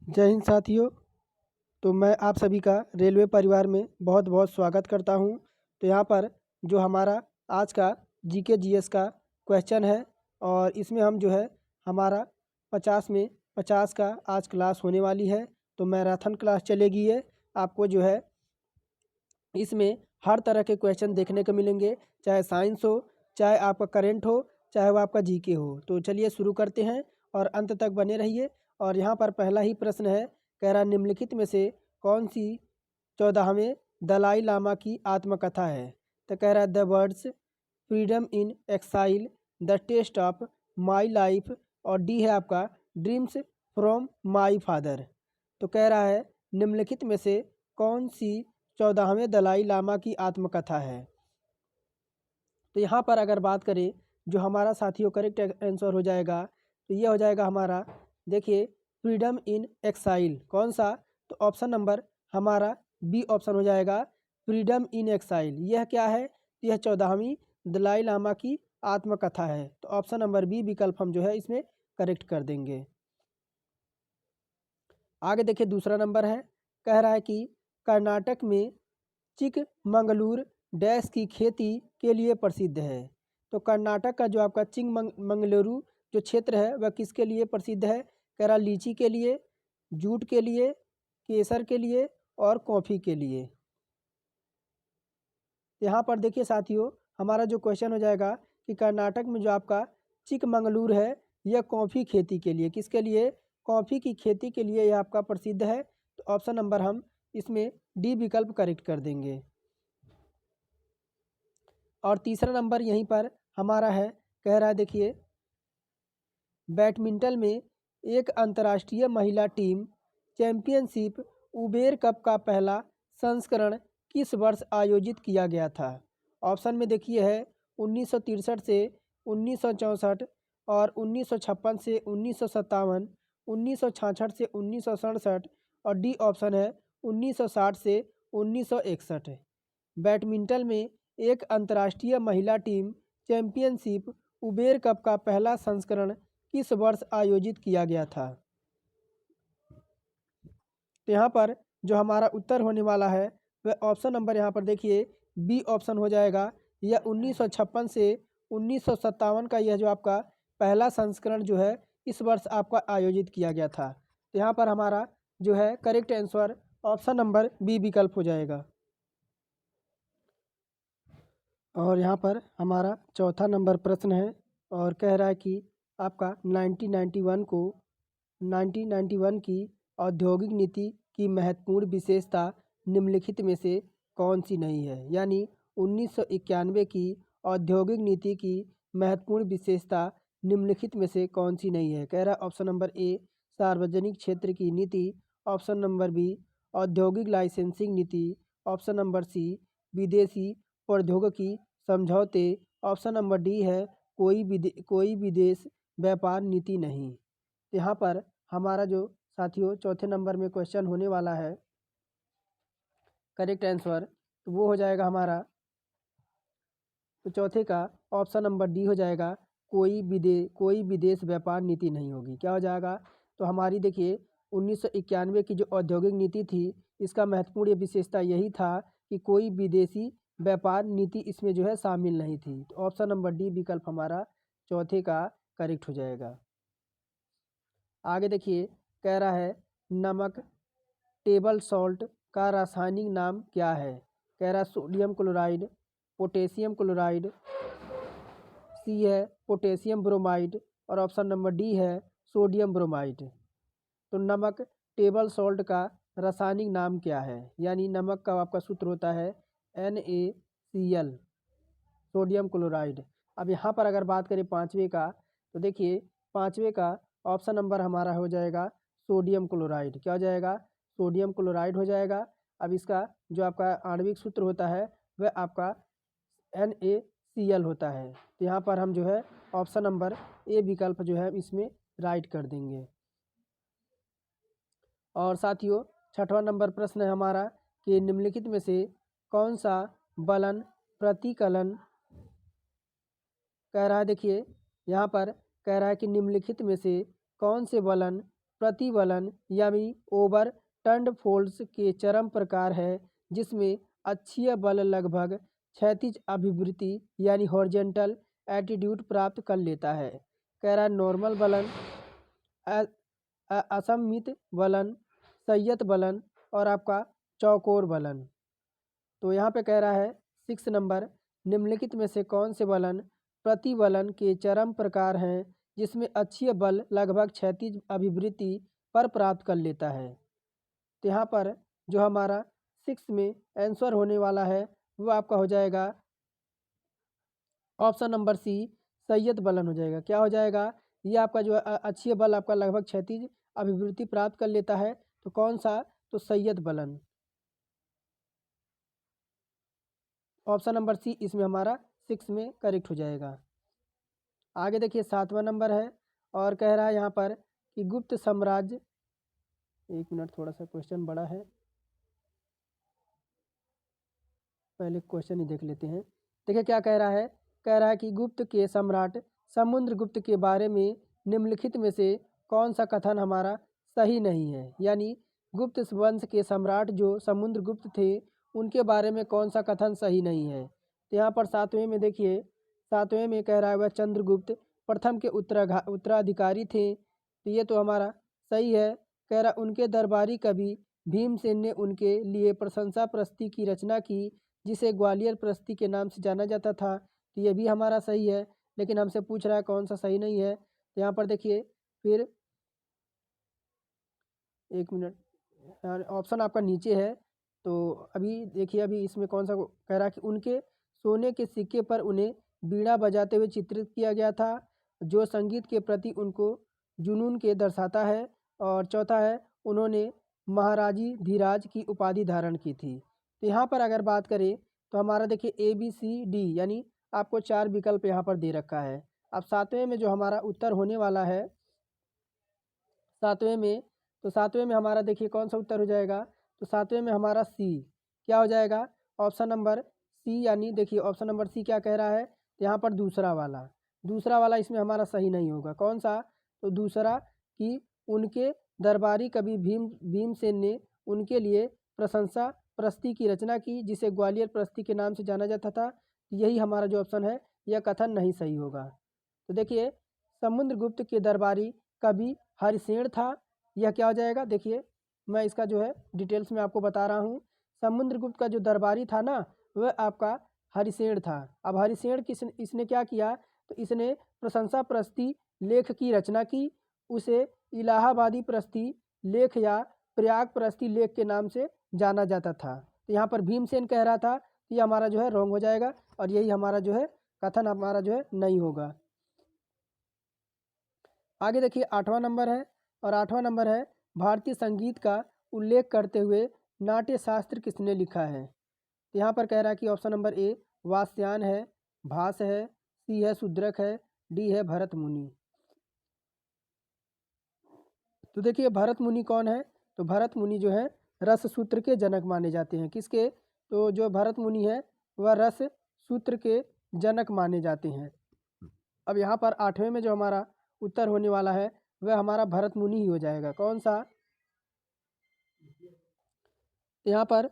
जय हिंद साथियों। तो मैं आप सभी का रेलवे परिवार में बहुत बहुत स्वागत करता हूं। तो यहाँ पर जो हमारा आज का जीके जीएस का क्वेश्चन है और इसमें हम जो है हमारा 50 में 50 का आज क्लास होने वाली है। तो मैराथन क्लास चलेगी है। आपको जो है इसमें हर तरह के क्वेश्चन देखने को मिलेंगे, चाहे साइंस हो, चाहे आपका करेंट हो, चाहे वो आपका जीके हो। तो चलिए शुरू करते हैं और अंत तक बने रहिए। और यहाँ पर पहला ही प्रश्न है, कह रहा निम्नलिखित में से कौन सी 14वें दलाई लामा की आत्मकथा है। तो कह रहा है the words freedom in exile, the test of my life, और डी है आपका ड्रीम्स फ्रॉम माई फादर। तो कह रहा है निम्नलिखित में से कौन सी 14वें दलाई लामा की आत्मकथा है। तो यहाँ पर अगर बात करें जो हमारा साथियों करेक्ट आंसर हो जाएगा, तो ये हो जाएगा हमारा, देखिए, फ्रीडम इन एक्साइल। कौन सा? तो ऑप्शन नंबर हमारा बी ऑप्शन हो जाएगा, फ्रीडम इन एक्साइल। यह क्या है? यह 14वीं दलाई लामा की आत्मकथा है। तो ऑप्शन नंबर बी विकल्प हम जो है इसमें करेक्ट कर देंगे। आगे देखिए दूसरा नंबर है, कह रहा है कि कर्नाटक में चिकमंगलूर डैश की खेती के लिए प्रसिद्ध है। तो कर्नाटक का जो आपका चिकमंगलुरु जो क्षेत्र है वह किसके लिए प्रसिद्ध है? कह रहा लीची के लिए, जूट के लिए, केसर के लिए और कॉफ़ी के लिए। यहाँ पर देखिए साथियों, हमारा जो क्वेश्चन हो जाएगा कि कर्नाटक में जो आपका चिकमंगलूर है यह कॉफ़ी खेती के लिए, किसके लिए? कॉफ़ी की खेती के लिए यह आपका प्रसिद्ध है। तो ऑप्शन नंबर हम इसमें डी विकल्प करेक्ट कर देंगे। और तीसरा नंबर यहीं पर हमारा है, कह रहा है देखिए, बैडमिंटन में एक अंतर्राष्ट्रीय महिला टीम चैंपियनशिप उबेर कप का पहला संस्करण किस वर्ष आयोजित किया गया था। ऑप्शन में देखिए है 1963 से 1964 और 1956 से 1957, 1966 से 1967 और डी ऑप्शन है 1960 से 1961। बैडमिंटन में एक अंतर्राष्ट्रीय महिला टीम चैंपियनशिप उबेर कप का पहला संस्करण किस वर्ष आयोजित किया गया था। तो यहाँ पर जो हमारा उत्तर होने वाला है वह ऑप्शन नंबर यहाँ पर देखिए बी ऑप्शन हो जाएगा। यह 1956 से 1957 का यह जो आपका पहला संस्करण जो है इस वर्ष आपका आयोजित किया गया था। तो यहाँ पर हमारा जो है correct answer option number B विकल्प हो जाएगा। और यहाँ पर हमारा चौथा नंबर प्रश्न है और कह रहा है कि आपका 1991 की औद्योगिक नीति की महत्वपूर्ण विशेषता निम्नलिखित में से कौन सी नहीं है। यानी 1991 की औद्योगिक नीति की महत्वपूर्ण विशेषता निम्नलिखित में से कौन सी नहीं है। कह रहा है ऑप्शन नंबर ए सार्वजनिक क्षेत्र की नीति, ऑप्शन नंबर बी औद्योगिक लाइसेंसिंग नीति, ऑप्शन नंबर सी विदेशी प्रौद्योगिकी समझौते, ऑप्शन नंबर डी है कोई विदेश व्यापार नीति नहीं। यहाँ पर हमारा जो साथियों चौथे नंबर में क्वेश्चन होने वाला है करेक्ट आंसर, तो वो हो जाएगा हमारा, तो चौथे का ऑप्शन नंबर डी हो जाएगा, कोई विदेश व्यापार नीति नहीं होगी। क्या हो जाएगा? तो हमारी देखिए 1991 की जो औद्योगिक नीति थी इसका महत्वपूर्ण विशेषता यही था कि कोई विदेशी व्यापार नीति इसमें जो है शामिल नहीं थी। तो ऑप्शन नंबर डी विकल्प हमारा चौथे का करेक्ट हो जाएगा। आगे देखिए, कह रहा है नमक टेबल सॉल्ट का रासायनिक नाम क्या है। कह रहा है सोडियम क्लोराइड, पोटेशियम क्लोराइड, सी है पोटेशियम ब्रोमाइड और ऑप्शन नंबर डी है सोडियम ब्रोमाइड। तो नमक टेबल सॉल्ट का रासायनिक नाम क्या है? यानी नमक का आपका सूत्र होता है NaCl, सोडियम क्लोराइड। अब यहाँ पर अगर बात करें पाँचवें का, तो देखिए पाँचवें का ऑप्शन नंबर हमारा हो जाएगा सोडियम क्लोराइड। क्या हो जाएगा? सोडियम क्लोराइड हो जाएगा। अब इसका जो आपका आणविक सूत्र होता है वह आपका NaCl होता है। तो यहाँ पर हम जो है ऑप्शन नंबर ए विकल्प जो है इसमें राइट कर देंगे। और साथियों छठवां नंबर प्रश्न है हमारा कि निम्नलिखित में से कौन सा बलन प्रतिकलन, कह रहा है देखिए यहाँ पर कह रहा है कि निम्नलिखित में से कौन से बलन प्रतिवलन यानी ओवर टर्न्ड फोल्ड्स के चरम प्रकार है जिसमें अक्षीय बल लगभग क्षैतिज अभिवृत्ति यानी हॉरिजॉन्टल एटीट्यूड प्राप्त कर लेता है। कह रहा है नॉर्मल बलन, असममित बलन, संयत बलन और आपका चौकोर बलन। तो यहाँ पे कह रहा है 6 नंबर, निम्नलिखित में से कौन से बलन प्रतिबलन के चरम प्रकार हैं जिसमें अक्षीय बल लगभग क्षैतिज अभिवृत्ति पर प्राप्त कर लेता है। तो यहाँ पर जो हमारा 6 में आंसर होने वाला है वो आपका हो जाएगा ऑप्शन नंबर सी, संयत बलन हो जाएगा। क्या हो जाएगा? ये आपका जो अक्षीय बल आपका लगभग क्षैतिज अभिवृत्ति प्राप्त कर लेता है। तो कौन सा? तो संयत बलन। ऑप्शन नंबर सी इसमें हमारा 6 में करेक्ट हो जाएगा। आगे देखिए 7वां नंबर है और कह रहा है यहाँ पर कि गुप्त साम्राज्य, 1 मिनट, थोड़ा सा क्वेश्चन बड़ा है, पहले क्वेश्चन ही देख लेते हैं। देखिए क्या कह रहा है? कह रहा है कि गुप्त के सम्राट समुद्रगुप्त के बारे में निम्नलिखित में से कौन सा कथन हमारा सही नहीं है। यानी गुप्त वंश के सम्राट जो समुद्रगुप्त थे उनके बारे में कौन सा कथन सही नहीं है। तो यहाँ पर 7वें में देखिए, 7वें में कह रहा है वह चंद्रगुप्त प्रथम के उत्तराधिकारी थे। तो ये तो हमारा सही है। कह रहा उनके दरबारी कवि भीमसेन ने उनके लिए प्रशंसा प्रस्ती की रचना की जिसे ग्वालियर प्रस्ती के नाम से जाना जाता था। तो ये भी हमारा सही है, लेकिन हमसे पूछ रहा है कौन सा सही नहीं है। तो यहाँ पर देखिए फिर 1 मिनट, ऑप्शन आपका नीचे है। तो अभी देखिए अभी इसमें कौन सा कह रहा है कि उनके सोने के सिक्के पर उन्हें बीड़ा बजाते हुए चित्रित किया गया था जो संगीत के प्रति उनको जुनून के दर्शाता है। और चौथा है उन्होंने महाराजी धीराज की उपाधि धारण की थी। तो यहाँ पर अगर बात करें तो हमारा देखिए ABCD यानी आपको 4 विकल्प यहाँ पर दे रखा है। अब 7वें में जो हमारा उत्तर होने वाला है 7वें में, तो 7वें में हमारा देखिए कौन सा उत्तर हो जाएगा। तो 7वें में हमारा सी क्या हो जाएगा? Option number C. यानी देखिए ऑप्शन नंबर सी क्या कह रहा है? यहाँ पर दूसरा वाला इसमें हमारा सही नहीं होगा। कौन सा? तो दूसरा कि उनके दरबारी कवि भीमसेन ने उनके लिए प्रशंसा प्रस्ती की रचना की जिसे ग्वालियर प्रस्ती के नाम से जाना जाता था। यही हमारा जो ऑप्शन है यह कथन नहीं सही होगा। तो देखिए समुद्रगुप्त के दरबारी कवि हरिसेन था। यह क्या हो जाएगा? देखिए मैं इसका जो है डिटेल्स में आपको बता रहा हूँ। समुद्रगुप्त का जो दरबारी था ना वह आपका हरिसेन था। अब हरिसेन इसने क्या किया? तो इसने प्रशंसा प्रस्ती लेख की रचना की। उसे इलाहाबादी प्रस्ती लेख या प्रयाग प्रस्ती लेख के नाम से जाना जाता था। तो यहाँ पर भीमसेन कह रहा था, ये हमारा जो है रॉन्ग हो जाएगा और यही हमारा जो है कथन हमारा जो है नहीं होगा। आगे देखिए 8वां नंबर है और 8वां नंबर है भारतीय संगीत का उल्लेख करते हुए नाट्य शास्त्र किसने लिखा है। तो यहाँ पर कह रहा है कि ऑप्शन नंबर ए वात्स्यायन है, भास है, सी है शूद्रक है, डी है भरत मुनि। तो देखिए भरत मुनि कौन है? तो भरत मुनि जो है रस सूत्र के जनक माने जाते हैं। किसके? तो जो भरत मुनि है वह रस सूत्र के जनक माने जाते हैं। अब यहाँ पर 8वें में जो हमारा उत्तर होने वाला है वह हमारा भरत मुनि ही हो जाएगा। कौन सा? यहाँ पर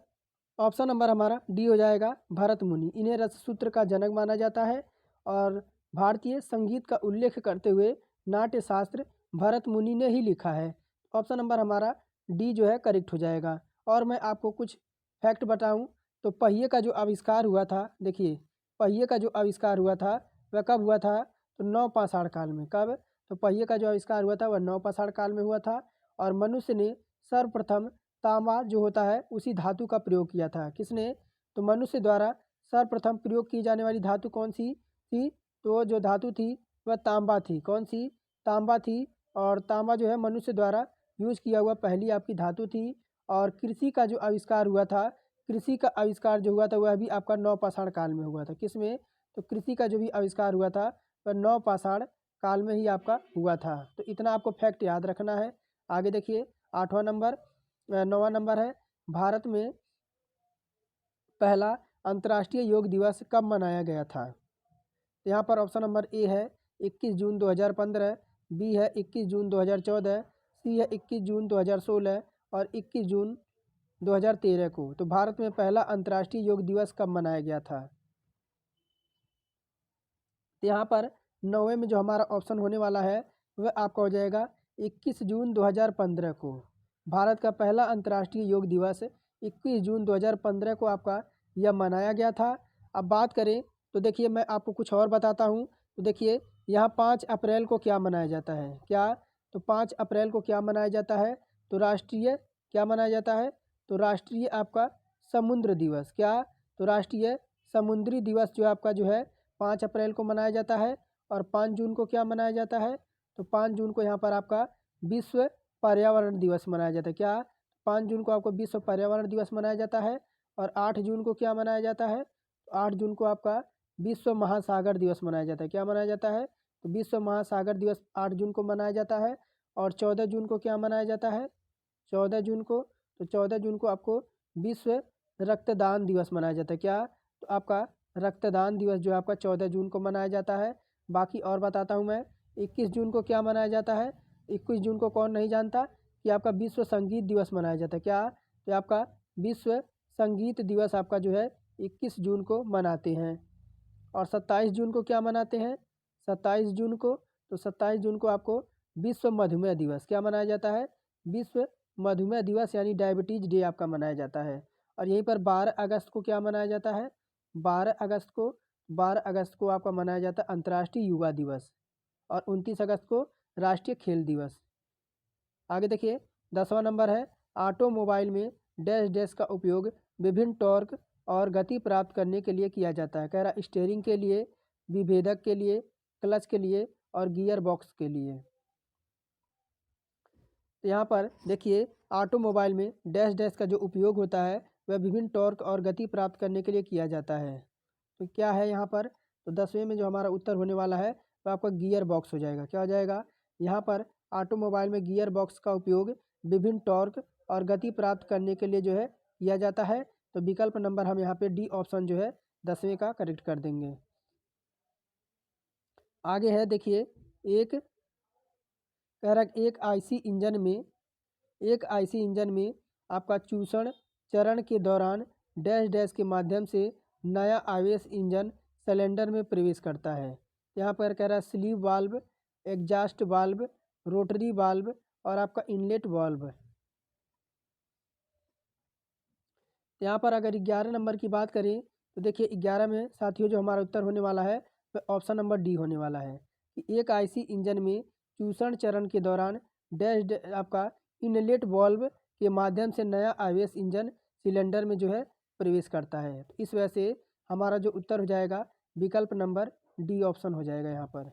ऑप्शन नंबर हमारा डी हो जाएगा, भरत मुनि। इन्हें रस सूत्र का जनक माना जाता है और भारतीय संगीत का उल्लेख करते हुए नाट्य शास्त्र भरत मुनि ने ही लिखा है। ऑप्शन नंबर हमारा डी जो है करेक्ट हो जाएगा। और मैं आपको कुछ फैक्ट बताऊं तो पहिए का जो आविष्कार हुआ था, देखिए पहिए का जो आविष्कार हुआ था वह कब हुआ था? तो 9 पाषाण काल में। कब? तो पहिए का जो आविष्कार हुआ था वह 9 पाषाण काल में हुआ था। और मनुष्य ने सर्वप्रथम तांबा जो होता है उसी धातु का प्रयोग किया था। किसने? तो मनुष्य द्वारा सर्वप्रथम प्रयोग की जाने वाली धातु कौन सी थी? तो जो धातु थी वह तांबा थी। कौन सी? तांबा थी। और तांबा जो है मनुष्य द्वारा यूज किया हुआ पहली आपकी धातु थी। और कृषि का जो आविष्कार हुआ था, कृषि का आविष्कार जो हुआ था वह भी आपका 9 पाषाण काल में हुआ था। किसमें? तो कृषि का जो भी आविष्कार हुआ था वह 9 पाषाण काल में ही आपका हुआ था। तो इतना आपको फैक्ट याद रखना है। आगे देखिए 8वां नंबर 9वां नंबर है भारत में पहला अंतर्राष्ट्रीय योग दिवस कब मनाया गया था। तो यहाँ पर ऑप्शन नंबर ए है 21 जून 2015, बी है 21 जून 2014, सी है 21 जून 2016 और 21 जून 2013 को। तो भारत में पहला अंतर्राष्ट्रीय योग दिवस कब मनाया गया था? तो यहाँ पर 9वें में जो हमारा ऑप्शन होने वाला है वह आपका हो जाएगा 21 जून 2015 को। भारत का पहला अंतर्राष्ट्रीय योग दिवस 21 जून 2015 को आपका यह मनाया गया था। अब बात करें तो देखिए मैं आपको कुछ और बताता हूँ। तो देखिए यहाँ 5 अप्रैल को क्या मनाया जाता है? क्या? तो 5 अप्रैल को क्या मनाया जाता है? तो राष्ट्रीय क्या मनाया जाता है? तो राष्ट्रीय आपका समुद्र दिवस। क्या? तो राष्ट्रीय समुद्री दिवस जो आपका जो है 5 अप्रैल को मनाया जाता है। और 5 जून को क्या मनाया जाता है? तो 5 जून को यहाँ पर आपका विश्व पर्यावरण दिवस मनाया जाता है। क्या? 5 जून को आपको विश्व पर्यावरण दिवस मनाया जाता है। और 8 जून को क्या मनाया जाता है? तो 8 जून को आपका विश्व महासागर दिवस मनाया जाता है। क्या मनाया जाता है? तो विश्व महासागर दिवस 8 जून को मनाया जाता है। और 14 जून को क्या मनाया जाता है? 14 जून को, तो 14 जून को आपको विश्व रक्तदान दिवस मनाया जाता है। क्या? तो आपका रक्तदान दिवस जो है आपका 14 जून को मनाया जाता है। बाकी और बताता हूँ मैं। 21 जून को क्या मनाया जाता है? 21 जून को कौन नहीं जानता कि आपका विश्व संगीत दिवस मनाया जाता है। क्या? तो आपका विश्व संगीत दिवस आपका जो है 21 जून को मनाते हैं। और 27 जून को क्या मनाते हैं? 27 जून को, तो 27 जून को आपको विश्व मधुमेह दिवस क्या मनाया जाता है? विश्व मधुमेह दिवस यानी डायबिटीज डे आपका मनाया जाता है। और यहीं पर 12 अगस्त को क्या मनाया जाता है? 12 अगस्त को आपका मनाया जाता है अंतर्राष्ट्रीय युवा दिवस। और 29 अगस्त को राष्ट्रीय खेल दिवस। आगे देखिए 10वां नंबर है ऑटोमोबाइल में डैश डैश का उपयोग विभिन्न टॉर्क और गति प्राप्त करने के लिए किया जाता है। कह रहा स्टीयरिंग के लिए, विभेदक के लिए, क्लच के लिए और गियर बॉक्स के लिए। तो यहाँ पर देखिए ऑटोमोबाइल में डैश डैश का जो उपयोग होता है वह विभिन्न टॉर्क और गति प्राप्त करने के लिए किया जाता है। तो क्या है यहाँ पर? तो 10वें में जो हमारा उत्तर होने वाला है तो आपका गियर बॉक्स हो जाएगा। क्या हो जाएगा? यहाँ पर ऑटोमोबाइल में गियर बॉक्स का उपयोग विभिन्न टॉर्क और गति प्राप्त करने के लिए जो है किया जाता है। तो विकल्प नंबर हम यहाँ पे डी ऑप्शन जो है 10वें का करेक्ट कर देंगे। आगे है देखिए एक कह रहा एक आईसी इंजन में आपका चूषण चरण के दौरान डैश डैश के माध्यम से नया आवेश इंजन सिलेंडर में प्रवेश करता है। यहाँ पर कह रहा है sleeve valve, exhaust valve, rotary valve और आपका इनलेट वाल्व। यहाँ पर अगर 11 नंबर की बात करें तो देखिए 11 में साथियों जो हमारा उत्तर होने वाला है वह ऑप्शन नंबर डी होने वाला है कि एक आईसी इंजन में चूषण चरण के दौरान डैश आपका इनलेट वाल्व के माध्यम से नया आवेश इंजन सिलेंडर में जो है प्रवेश करता है। तो इस वजह से हमारा जो उत्तर हो जाएगा विकल्प नंबर डी ऑप्शन हो जाएगा यहाँ पर।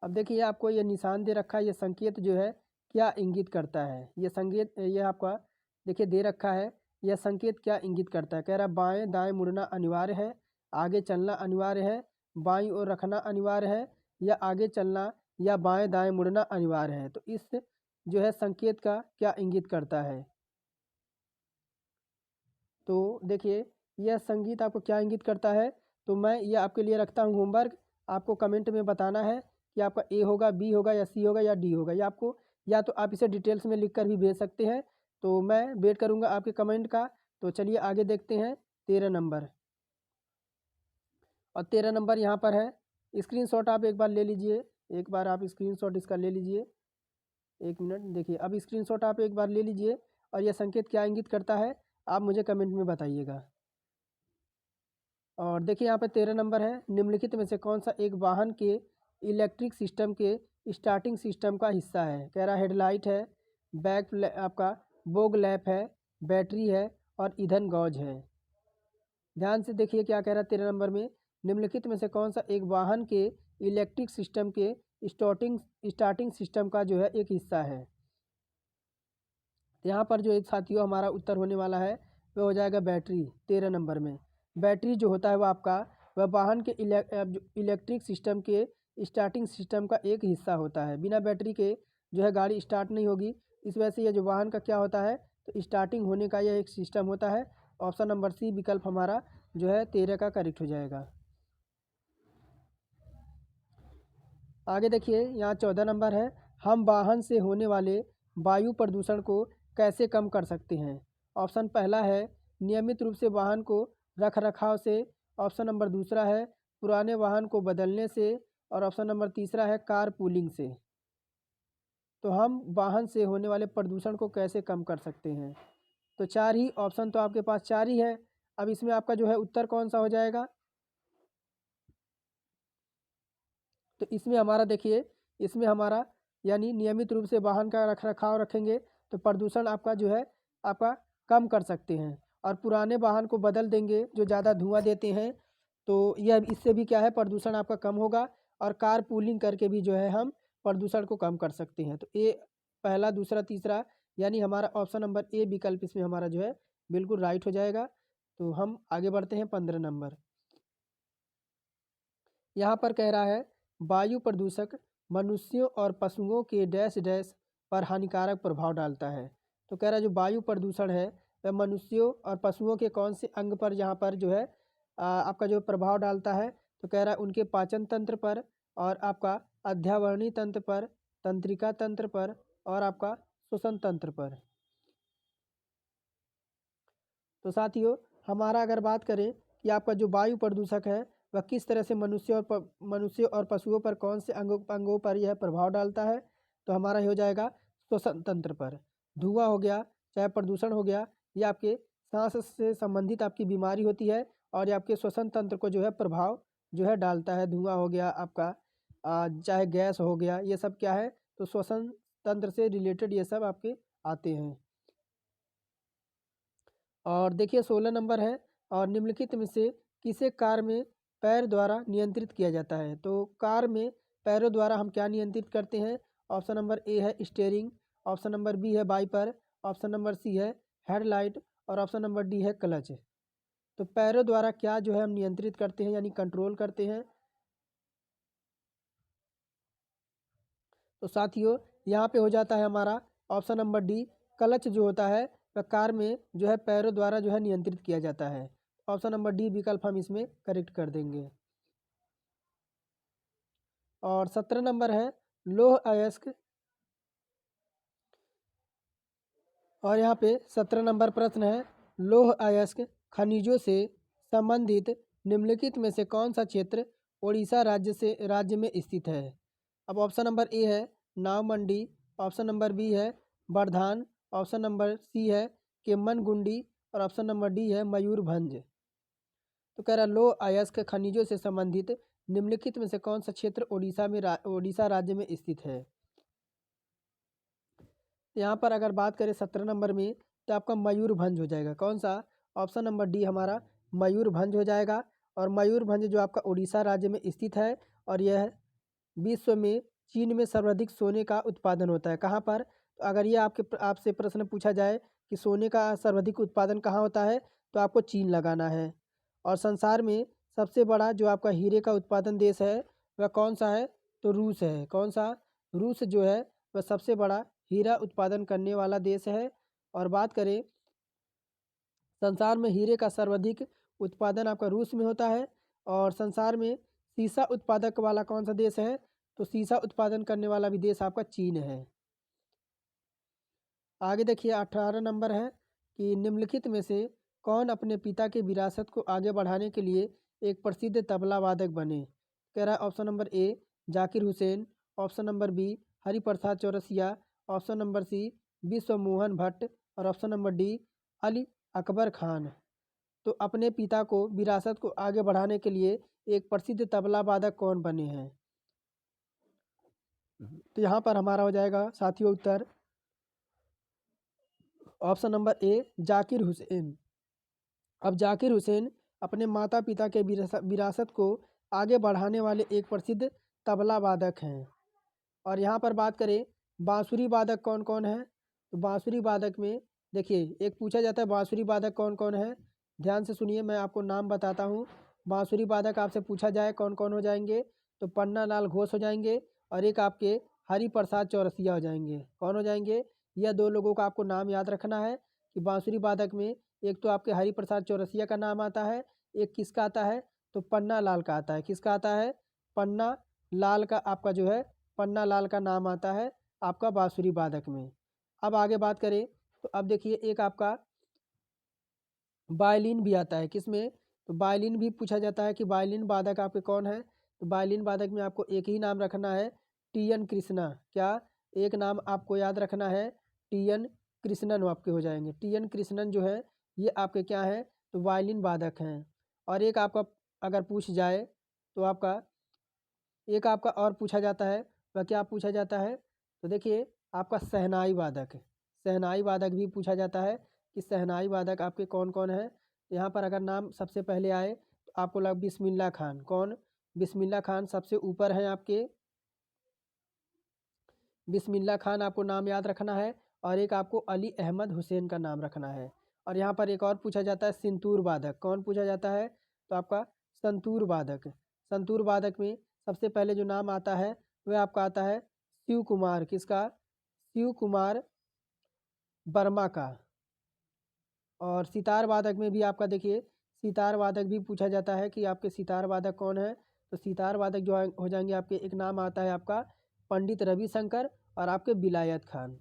अब देखिए आपको ये निशान दे रखा है, ये संकेत जो है क्या इंगित करता है? ये संकेत ये आपका देखिए दे रखा है, यह संकेत क्या इंगित करता है? कह रहा है बाएं दाएं मुड़ना अनिवार्य है, आगे चलना अनिवार्य है, बाईं ओर रखना अनिवार्य है, या आगे चलना या बाएं दाएं मुड़ना अनिवार्य है। तो इस जो है संकेत का क्या इंगित करता है? तो देखिए यह संगीत आपको क्या इंगित करता है? तो मैं ये आपके लिए रखता हूँ होमवर्क। आपको कमेंट में बताना है कि आपका ए होगा, बी होगा या सी होगा या डी होगा, या आपको या तो आप इसे डिटेल्स में लिख कर भी भेज सकते हैं। तो मैं वेट करूँगा आपके कमेंट का। तो चलिए आगे देखते हैं 13 नंबर। और 13 नंबर यहाँ पर है, स्क्रीनशॉट आप एक बार ले लीजिए, एक बार आप स्क्रीनशॉट इसका ले लीजिए। एक मिनट देखिए, अब स्क्रीनशॉट आप एक बार ले लीजिए और यह संकेत क्या इंगित करता है आप मुझे कमेंट में बताइएगा। और देखिए यहाँ पे 13 नंबर है, निम्नलिखित में से कौन सा एक वाहन के इलेक्ट्रिक सिस्टम के स्टार्टिंग सिस्टम का हिस्सा है? कह रहा हेडलाइट है, आपका बोग लैंप है, बैटरी है और ईंधन गॉज है। ध्यान से देखिए क्या कह रहा है 13 नंबर में, निम्नलिखित में से कौन सा एक वाहन के इलेक्ट्रिक सिस्टम के स्टार्टिंग सिस्टम का जो है एक हिस्सा है। तो यहाँ पर जो एक साथियों हमारा उत्तर होने वाला है वह हो जाएगा बैटरी। 13 नंबर में बैटरी जो होता है वह आपका वह वाहन के इलेक्ट्रिक सिस्टम के स्टार्टिंग सिस्टम का एक हिस्सा होता है। बिना बैटरी के जो है गाड़ी स्टार्ट नहीं होगी। इस वजह से यह जो वाहन का क्या होता है तो स्टार्टिंग होने का यह एक सिस्टम होता है। ऑप्शन नंबर सी विकल्प हमारा जो है 13 का करेक्ट हो जाएगा। आगे देखिए यहाँ 14 नंबर है, हम वाहन से होने वाले वायु प्रदूषण को कैसे कम कर सकते हैं? ऑप्शन पहला है नियमित रूप से वाहन को रख रखाव से। ऑप्शन नंबर दूसरा है पुराने वाहन को बदलने से। और ऑप्शन नंबर तीसरा है कार पूलिंग से। तो हम वाहन से होने वाले प्रदूषण को कैसे कम कर सकते हैं? तो चार ही ऑप्शन तो आपके पास चार ही है। अब इसमें आपका जो है उत्तर कौन सा हो जाएगा? तो इसमें हमारा देखिए, इसमें हमारा यानी नियमित रूप से वाहन का रख रखाव रखेंगे तो प्रदूषण आपका जो है आपका कम कर सकते हैं। और पुराने वाहन को बदल देंगे जो ज़्यादा धुआं देते हैं, तो यह इससे भी क्या है प्रदूषण आपका कम होगा। और कार पूलिंग करके भी जो है हम प्रदूषण को कम कर सकते हैं। तो ये पहला दूसरा तीसरा यानी हमारा ऑप्शन नंबर ए विकल्प इसमें हमारा जो है बिल्कुल राइट हो जाएगा। तो हम आगे बढ़ते हैं 15 नंबर। यहाँ पर कह रहा है वायु प्रदूषक मनुष्यों और पशुओं के डैश डैश पर हानिकारक प्रभाव डालता है। तो कह रहा है जो वायु प्रदूषण है वह मनुष्यों और पशुओं के कौन से अंग पर यहाँ पर जो है आपका जो प्रभाव डालता है? तो कह रहा है उनके पाचन तंत्र पर, और आपका अध्यावरणी तंत्र पर, तंत्रिका तंत्र पर, और आपका श्वसन तंत्र पर। तो साथियों, हमारा अगर बात करें कि आपका जो वायु प्रदूषक है वह किस तरह से मनुष्य और पशुओं पर कौन से अंगों पर यह प्रभाव डालता है, तो हमारा ये हो जाएगा श्वसन तंत्र पर। धुआं हो गया, चाहे प्रदूषण हो गया, ये आपके सांस से संबंधित आपकी बीमारी होती है और ये आपके श्वसन तंत्र को जो है प्रभाव जो है डालता है। धुआं हो गया आपका, चाहे गैस हो गया, ये सब क्या है तो श्वसन तंत्र से रिलेटेड ये सब आपके आते हैं। और देखिए 16 नंबर है, और निम्नलिखित में से किसे कार में पैर द्वारा नियंत्रित किया जाता है? तो कार में पैरों द्वारा हम क्या नियंत्रित करते हैं? ऑप्शन नंबर ए है स्टीयरिंग, ऑप्शन नंबर बी है वाइपर, ऑप्शन नंबर सी है हेडलाइट, और ऑप्शन नंबर डी है क्लच। तो पैरों द्वारा क्या जो है हम नियंत्रित करते हैं यानी कंट्रोल करते हैं? तो साथियों, यहाँ पे हो जाता है हमारा ऑप्शन नंबर डी, क्लच जो होता है वह कार में जो है पैरों द्वारा जो है नियंत्रित किया जाता है। ऑप्शन नंबर डी विकल्प हम इसमें करेक्ट कर देंगे। और 17 नंबर है लौह अयस्क, और यहाँ पे 17 नंबर प्रश्न है लौह अयस्क खनिजों से संबंधित निम्नलिखित में से कौन सा क्षेत्र उड़ीसा राज्य में स्थित है? अब ऑप्शन नंबर ए है नाव मंडी, ऑप्शन नंबर बी है बरधान, ऑप्शन नंबर सी है केम्मनगुंडी, और ऑप्शन नंबर डी है मयूरभंज। तो कह रहा लौह अयस्क खनिजों से संबंधित निम्नलिखित में से कौन सा क्षेत्र उड़ीसा राज्य में स्थित है? यहाँ पर अगर बात करें 17 नंबर में तो आपका मयूरभंज हो जाएगा। कौन सा? ऑप्शन नंबर डी हमारा मयूरभंज हो जाएगा। और मयूरभंज जो आपका उड़ीसा राज्य में स्थित है, और यह विश्व में चीन में सर्वाधिक सोने का उत्पादन होता है। कहाँ पर? तो अगर ये आपसे प्रश्न पूछा जाए कि सोने का सर्वाधिक उत्पादन कहाँ होता है, तो आपको चीन लगाना है। और संसार में सबसे बड़ा जो आपका हीरे का उत्पादन देश है वह कौन सा है? तो रूस है। कौन सा? रूस जो है वह सबसे बड़ा हीरा उत्पादन करने वाला देश है। और बात करें संसार में हीरे का सर्वाधिक उत्पादन आपका रूस में होता है। और संसार में सीसा उत्पादक वाला कौन सा देश है? तो सीसा उत्पादन करने वाला भी देश आपका चीन है। आगे देखिए 18 नंबर है कि निम्नलिखित में से कौन अपने पिता की विरासत को आगे बढ़ाने के लिए एक प्रसिद्ध तबला वादक बने? कह रहा है option number A Zakir Hussain, option number B Hariprasad Chaurasia, option number C Vishwa Mohan Bhatt, और option number D Ali Akbar Khan. तो अपने पिता को विरासत को आगे बढ़ाने के लिए एक प्रसिद्ध तबला वादक कौन बने हैं? तो यहाँ पर हमारा हो जाएगा साथियों उत्तर option number A Zakir Hussain. अब जाकिर हुसैन अपने माता पिता के विरासत को आगे बढ़ाने वाले एक प्रसिद्ध तबला वादक हैं। और यहाँ पर बात करें बांसुरी वादक कौन कौन है, तो बांसुरी वादक में देखिए एक पूछा जाता है बांसुरी वादक कौन कौन है। ध्यान से सुनिए, मैं आपको नाम बताता हूँ। बांसुरी वादक आपसे पूछा जाए कौन कौन हो जाएंगे, तो पन्ना लाल घोष हो जाएंगे, और एक आपके हरि प्रसाद चौरसिया हो जाएंगे। कौन हो जाएंगे? यह दो लोगों का आपको नाम याद रखना है कि बांसुरी वादक में एक तो आपके हरि प्रसाद चौरसिया का नाम आता है, एक किसका आता है? तो पन्ना लाल का आता है। किसका आता है? पन्ना लाल का आपका जो है पन्ना लाल का नाम आता है। आपका बांसुरी वादक में। अब आगे बात करें तो अब देखिए एक आपका वायलिन भी आता है, किसमें? तो वायलिन भी पूछा जाता है कि वायलिन वादक आपके कौन है। तो वायलिन वादक में आपको एक ही नाम रखना है, टी.एन. कृष्णा। क्या? एक नाम आपको याद रखना है, टी.एन. कृष्णन आपके हो जाएंगे। टी.एन. कृष्णन जो है ये आपके क्या है? तो वायलिन वादक हैं। और एक आपका अगर पूछ जाए तो आपका एक आपका और पूछा जाता है, वह क्या पूछा जाता है? तो देखिए आपका शहनाई वादक, शहनाई वादक भी पूछा जाता है कि शहनाई वादक आपके कौन कौन है। यहाँ पर अगर नाम सबसे पहले आए तो आपको लग बिस्मिल्लाह खान। कौन? बिस्मिल्लाह खान सबसे ऊपर हैं आपके, बिस्मिल्लाह खान आपको नाम याद रखना है। और एक आपको अली अहमद हुसैन का नाम रखना है। और यहाँ पर एक और पूछा जाता है संतूर वादक। कौन पूछा जाता है? तो आपका संतूर वादक। संतूर वादक में सबसे पहले जो नाम आता है वह आपका आता है शिव कुमार। किसका? शिव कुमार वर्मा का। और सितार वादक में भी आपका देखिए सितार वादक भी पूछा जाता है कि आपके सितार वादक कौन है। तो सितार वादक जो हो जाएंगे आपके, एक नाम आता है आपका पंडित रविशंकर और आपके विलायत खान।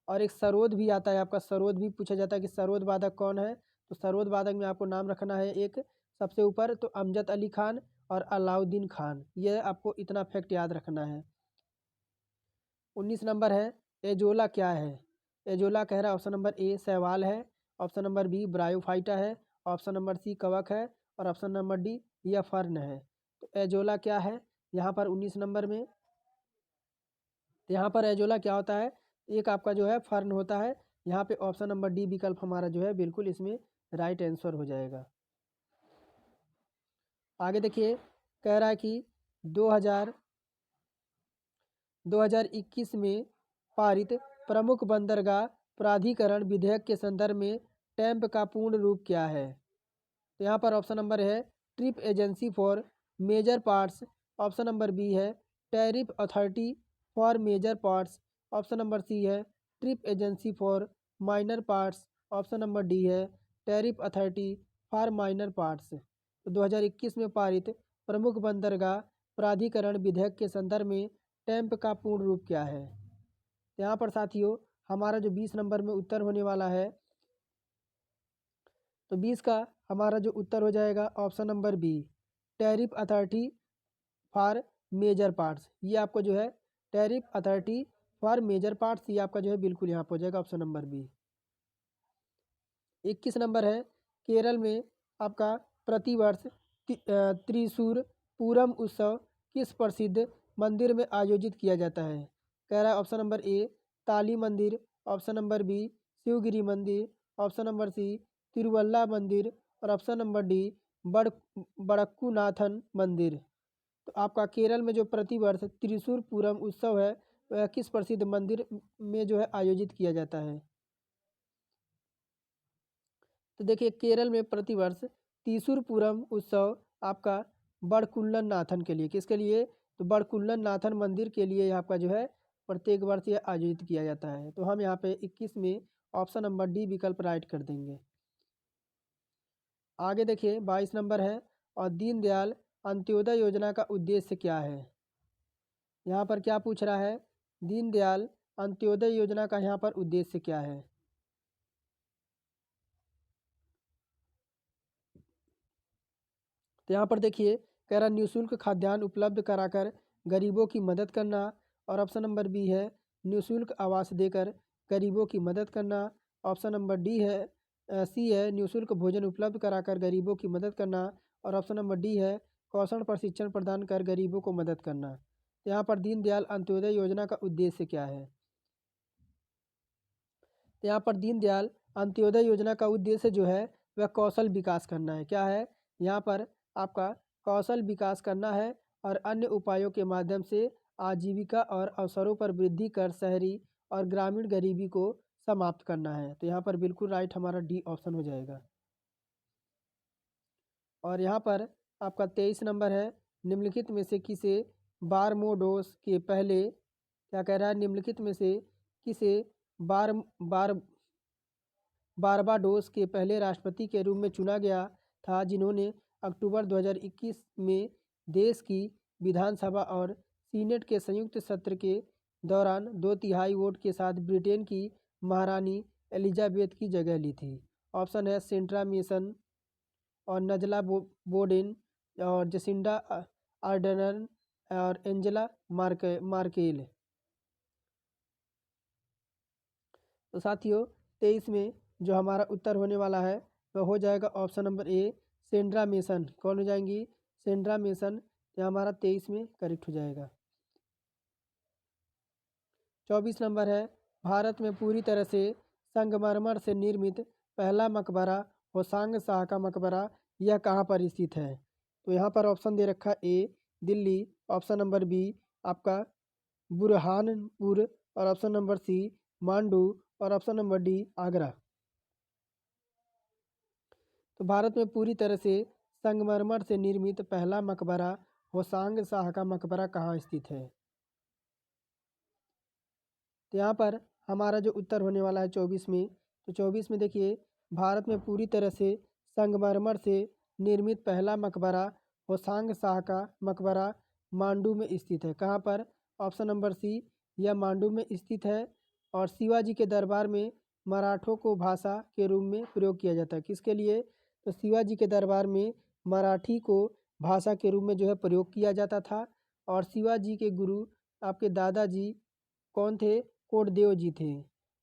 और एक सरोद भी आता है आपका, सरोद भी पूछा जाता है कि सरोद वादक कौन है। तो सरोद वादक में आपको नाम रखना है एक सबसे ऊपर तो अमजद अली खान और अलाउद्दीन खान। यह आपको इतना फैक्ट याद रखना है। 19 नंबर है एजोला क्या है? एजोला कह रहा है ऑप्शन नंबर ए सवाल है, ऑप्शन नंबर बी ब्रायोफाइटा है, ऑप्शन नंबर सी कवक है और ऑप्शन नंबर डी यह फर्न है। तो एजोला क्या है यहाँ पर 19 नंबर में? तो यहाँ पर एजोला क्या होता है? एक आपका जो है फर्न होता है। यहाँ पे ऑप्शन नंबर डी विकल्प हमारा जो है बिल्कुल इसमें राइट आंसर हो जाएगा। आगे देखिए कह रहा है कि 2021 में पारित प्रमुख बंदरगाह प्राधिकरण विधेयक के संदर्भ में टैंप का पूर्ण रूप क्या है? तो यहाँ पर ऑप्शन नंबर है trip agency for major parts, option number B है tariff authority for major parts, option number C है trip agency for minor parts, option number D है tariff authority for minor parts. तो 2021 में पारित प्रमुख बंदरगाह प्राधिकरण विधेयक के संदर्भ में टैंप का पूर्ण रूप क्या है? तो यहाँ पर साथियों हमारा जो 20 नंबर में उत्तर होने वाला है, तो 20 का हमारा जो उत्तर हो जाएगा option number B tariff authority for major parts. ये आपको जो है tariff authority for major parts, ये आपका जो है बिल्कुल यहाँ पर हो जाएगा ऑप्शन नंबर बी। 21 नंबर है केरल में आपका प्रतिवर्ष त्रिशूर पूरम उत्सव किस प्रसिद्ध मंदिर में आयोजित किया जाता है? कह रहा है ऑप्शन नंबर ए ताली मंदिर, ऑप्शन नंबर बी शिवगिरी मंदिर, ऑप्शन नंबर सी तिरुवल्ला मंदिर और ऑप्शन नंबर डी बड़ बड़क्कुनाथन मंदिर। तो आपका केरल में जो प्रतिवर्ष त्रिशूर पूरम उत्सव है वह किस प्रसिद्ध मंदिर में जो है आयोजित किया जाता है? तो देखिए केरल में प्रतिवर्ष त्रिशूरपूरम उत्सव आपका बड़कुल्लन नाथन के लिए, किसके लिए? तो बड़कुल्लन नाथन मंदिर के लिए आपका जो है प्रत्येक वर्ष यह आयोजित किया जाता है। तो हम यहाँ पे 21 में ऑप्शन नंबर डी विकल्प राइट कर देंगे। आगे देखिए 22 नंबर है और दीनदयाल अंत्योदय योजना का उद्देश्य क्या है? यहाँ पर क्या पूछ रहा है? दीनदयाल अंत्योदय योजना का यहाँ पर उद्देश्य क्या है? तो यहाँ पर देखिए कह रहा निःशुल्क खाद्यान्न उपलब्ध कराकर गरीबों की मदद करना और ऑप्शन नंबर बी है निःशुल्क आवास देकर गरीबों की मदद करना, ऑप्शन नंबर डी है सी है निःशुल्क भोजन उपलब्ध कराकर गरीबों की मदद करना और ऑप्शन नंबर डी है कौशल प्रशिक्षण प्रदान कर गरीबों को मदद करना। तो यहाँ पर दीनदयाल अंत्योदय योजना का उद्देश्य क्या है? तो यहाँ पर दीनदयाल अंत्योदय योजना का उद्देश्य जो है वह कौशल विकास करना है। क्या है? यहाँ पर आपका कौशल विकास करना है और अन्य उपायों के माध्यम से आजीविका और अवसरों पर वृद्धि कर शहरी और ग्रामीण गरीबी को समाप्त करना है। तो यहाँ पर बिल्कुल राइट हमारा डी ऑप्शन हो जाएगा। और यहाँ पर आपका 23 नंबर है निम्नलिखित में से किसे बारमोडोस के पहले, क्या कह रहा है? निम्नलिखित में से किसे बार बार बारबाडोस के पहले राष्ट्रपति के रूप में चुना गया था जिन्होंने अक्टूबर 2021 में देश की विधानसभा और सीनेट के संयुक्त सत्र के दौरान 2/3 वोट के साथ ब्रिटेन की महारानी एलिजाबेथ की जगह ली थी? ऑप्शन है सेंट्रा मेसन और नजला बोडेन और जसिंडा आर्डर्न और एंजेला मार्केल। तो साथियों 23 में जो हमारा उत्तर होने वाला है वह हो जाएगा ऑप्शन नंबर ए सेंड्रा मेसन। कौन हो जाएंगी? Sandra mason. यह हमारा 23 में करेक्ट हो जाएगा। 24 नंबर है भारत में पूरी तरह से संगमरमर से निर्मित पहला मकबरा होसांग शाह का मकबरा यह कहाँ पर स्थित है? तो यहाँ पर ऑप्शन दे रखा ए दिल्ली, ऑप्शन नंबर बी आपका बुरहानपुर और ऑप्शन नंबर सी मांडू और ऑप्शन नंबर डी आगरा। तो भारत में पूरी तरह से संगमरमर से निर्मित पहला मकबरा होसांग शाह का मकबरा कहाँ स्थित है? तो यहाँ पर हमारा जो उत्तर होने वाला है 24 में, तो 24 में देखिए भारत में पूरी तरह से संगमरमर से निर्मित पहला मकबरा होसांग शाह का मकबरा मांडू में स्थित है। कहाँ पर? ऑप्शन नंबर सी यह मांडू में स्थित है। और शिवाजी के दरबार में मराठों को भाषा के रूप में प्रयोग किया जाता है। किसके लिए? तो शिवाजी के दरबार में मराठी को भाषा के रूप में जो है प्रयोग किया जाता था। और शिवाजी के गुरु आपके दादाजी कौन थे? कोटदेव जी थे।